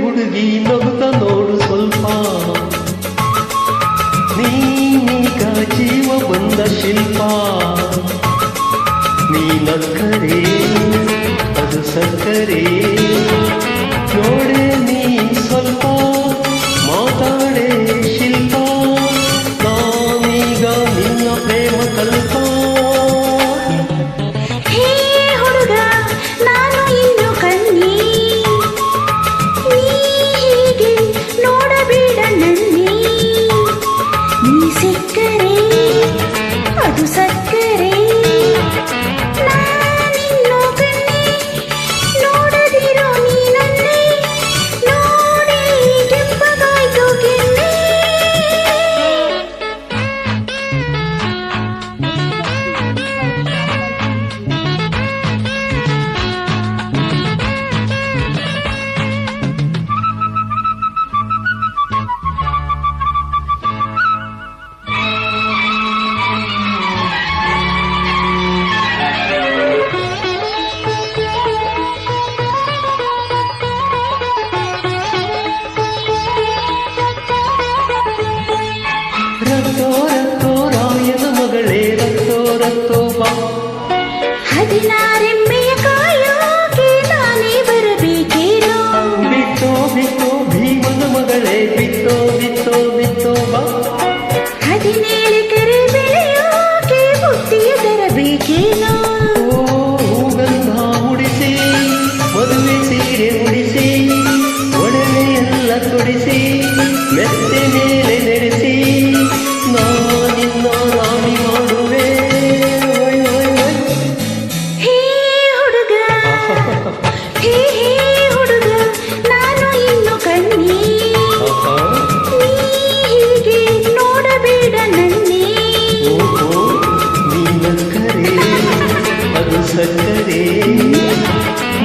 ಹುಡುಗಿ ನಗುತ್ತ ನೋಡು ಸ್ವಲ್ಪ, ನೀನೀಗ ಜೀವ ಬಂದ ಶಿಲ್ಪ. ನೀನಕ್ಕರೆ ಅದು ಸಕ್ಕರೆ, ನೋಡೆ ನೀ ಸ್ವಲ್ಪ ಮಾತಾಡೆ ಶಿಲ್ಪ. ನಾನೀಗ ನಿನ್ನ ಪ್ರೇಮ ಕಲ್ಪ. ರಾಯನ ಮಗಳೇ ರತ್ತೋ ರತ್ತೋ ಬಾ. 16 ಕಾಯೋಕೆ ನಾನೇ ಬರಬೇಕೇನೋ. ಬಿತ್ತೋ ಬಿತ್ತೋ ಭೀಮನ ಮಗಳೇ ಬಿತ್ತೋ ಬಿತ್ತೋ ಬಿತ್ತೋ ಬಾ. 17 ಕೆರೆ ಬೆಳೆಯೋಕೆ ಬುತ್ತಿಯ ತರಬೇಕೇನೋ. ಹೂಗಂಧ ಉಡಿಸಿ ಮದುವೆ ಸೀರೆ ಉಡಿಸಿ ಒಡವೆಯೆಲ್ಲ ತೊಡಿಸಿ ಮೆತ್ತೆ ಮೇಲೆ ನಡೆಸಿ ನಾನಿನ್ನ ರಾಣಿ ಮಾಡುವೆ. ಹೇ ಹುಡುಗ, ಹೇ ಹುಡುಗ, ನಾನು ಇನ್ನು ಕಣ್ಣಿ. ಹೀಗೆ ನೋಡಬೇಡ ನನ್ನೇ. ನೀನಕ್ಕರೆ ಅದು ಸಕ್ಕರೆ,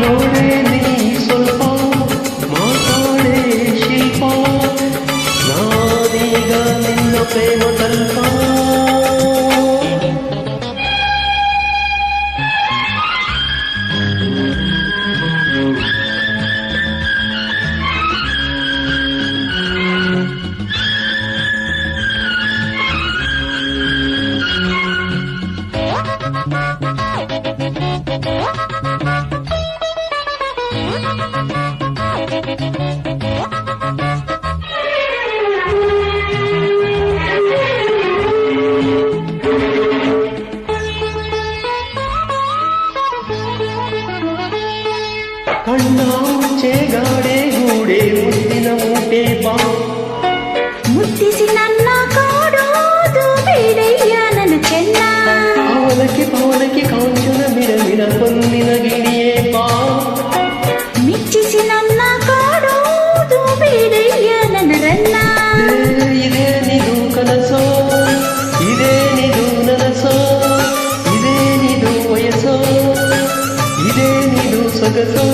ನೋಡೆ ನೀ ಸ್ವಲ್ಪ ಮಾತಾಡೆ ಶಿಲ್ಪ. ನಾನೀಗ ನಿನ್ನ ಪ್ರೇಮ ಕಲ್ಪ. ಕಣ್ಣ ಮುಚ್ಚೆ ಗಾಡೆ ಗೂಡೆ ಮುತ್ತಿನ ಮೂಟೆ ಬಾ. ಮುತ್ತಿಸಿ ನನ್ನ ಕಾಡೋದು ಬೇಡಯ್ಯ ನನ್ನ ಚೆನ್ನ. ಪವಲಕ್ಕೆ ಪವಲಕ್ಕೆ ಕಾಂಚನ ಮಿರಮಿರ ಹೊನ್ನಿನ ಗಿಣಿಯೇ ಬಾ. ಮೆಚ್ಚಿಸಿ ನನ್ನ ಕಾಡೋದು ಬೇಡಯ್ಯ ನನ್ನ ರನ್ನ. ಇದೇನಿದು ಕನಸೋ, ಇದೇನಿದು ನನಸೋ, ಇದೇನಿದು ವಯಸ್ಸೋ, ಇದೇನಿದು ಸೊಗಸೋ.